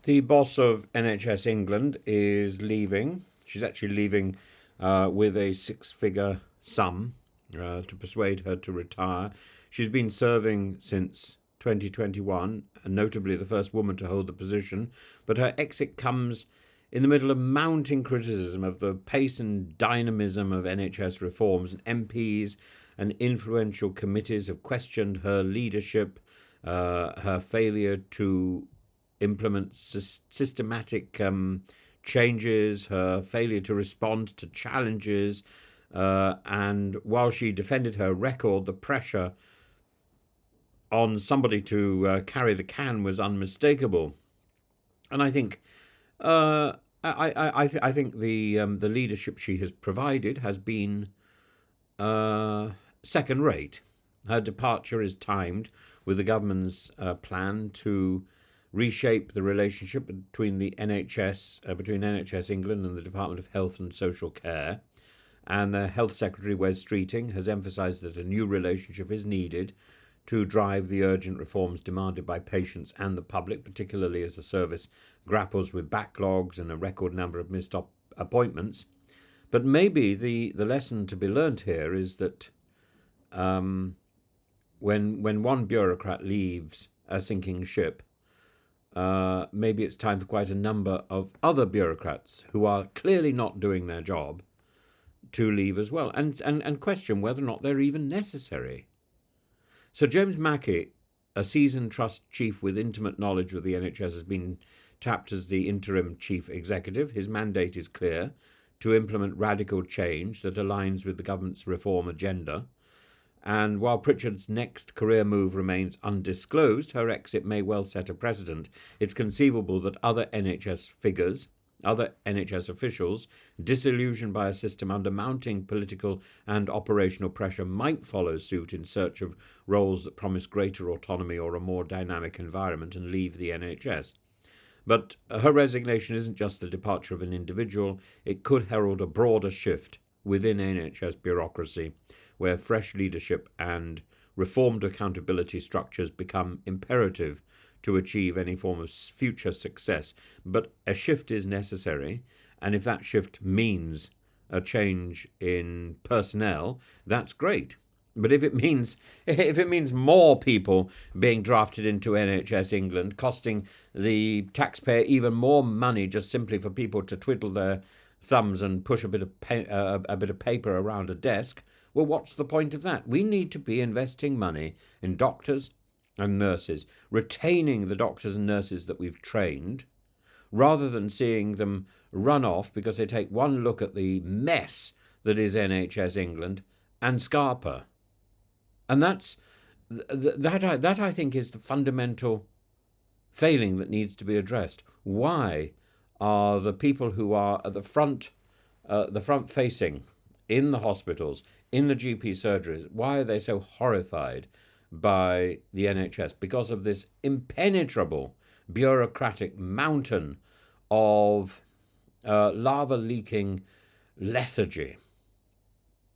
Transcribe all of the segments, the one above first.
The boss of NHS England is leaving. She's actually leaving with a six-figure sum to persuade her to retire. She's been serving since 2021, and notably the first woman to hold the position, but her exit comes in the middle of mounting criticism of the pace and dynamism of NHS reforms, and MPs and influential committees have questioned her leadership, her failure to implement systematic changes, her failure to respond to challenges. And while she defended her record, the pressure on somebody to carry the can was unmistakable. And I think I think the leadership she has provided has been second rate. Her departure is timed with the government's plan to reshape the relationship between the between NHS England and the Department of Health and Social Care. And the Health Secretary, Wes Streeting, has emphasised that a new relationship is needed to drive the urgent reforms demanded by patients and the public, particularly as the service grapples with backlogs and a record number of missed appointments. But maybe the lesson to be learnt here is that when one bureaucrat leaves a sinking ship, maybe it's time for quite a number of other bureaucrats who are clearly not doing their job to leave as well, and question whether or not they're even necessary. So James Mackey, a seasoned trust chief with intimate knowledge of the NHS, has been tapped as the interim chief executive. His mandate is clear: to implement radical change that aligns with the government's reform agenda. And while Pritchard's next career move remains undisclosed, her exit may well set a precedent. It's conceivable that other NHS officials, disillusioned by a system under mounting political and operational pressure, might follow suit in search of roles that promise greater autonomy or a more dynamic environment and leave the NHS. But her resignation isn't just the departure of an individual, it could herald a broader shift within NHS bureaucracy, where fresh leadership and reformed accountability structures become imperative to achieve any form of future success. But a shift is necessary, and if that shift means a change in personnel, that's great. But if it means more people being drafted into NHS England, costing the taxpayer even more money just simply for people to twiddle their thumbs and push a bit of paper around a desk, well, what's the point of that? We need to be investing money in doctors and nurses, retaining the doctors and nurses that we've trained, rather than seeing them run off because they take one look at the mess that is NHS England and scarper. And that I think is the fundamental failing that needs to be addressed. Why are the people who are at the front facing in the hospitals, in the GP surgeries, why are they so horrified by the NHS? Because of this impenetrable bureaucratic mountain of lava leaking lethargy.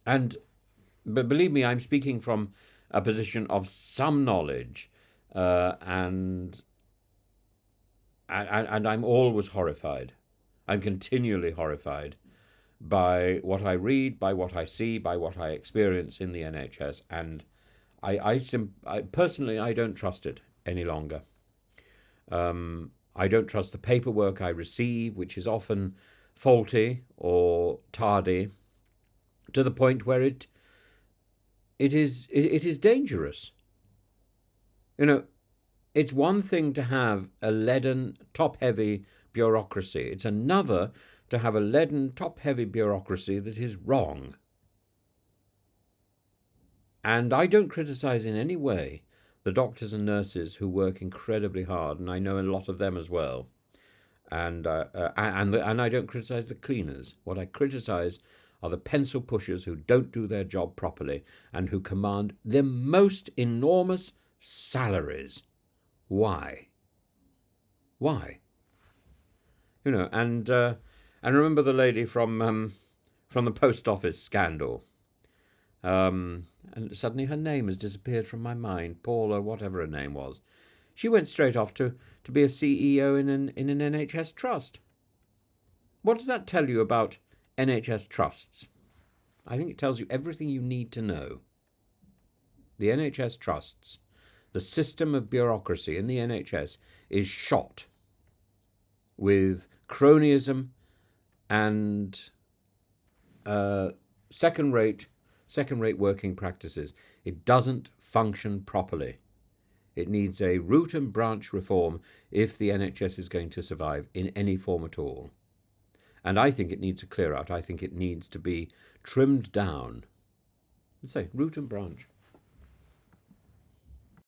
But believe me, I'm speaking from a position of some knowledge, and I'm always horrified. I'm continually horrified by what I read, by what I see, by what I experience in the NHS, and I personally, I don't trust it any longer. I don't trust the paperwork I receive, which is often faulty or tardy, to the point where it is dangerous. You know, it's one thing to have a leaden, top-heavy bureaucracy. It's another to have a leaden, top-heavy bureaucracy that is wrong. And I don't criticize in any way the doctors and nurses who work incredibly hard, and I know a lot of them as well. And I don't criticize the cleaners. What I criticize are the pencil pushers who don't do their job properly and who command the most enormous salaries. Why? Why? You know, and remember the lady from the post office scandal. And suddenly her name has disappeared from my mind. Paula, whatever her name was. She went straight off to be a CEO in an NHS trust. What does that tell you about NHS trusts? I think it tells you everything you need to know. The NHS trusts, the system of bureaucracy in the NHS is shot with cronyism and second-rate working practices. It doesn't function properly. It needs a root and branch reform if the NHS is going to survive in any form at all. And I think it needs a clear out. I think it needs to be trimmed down. Let's say root and branch.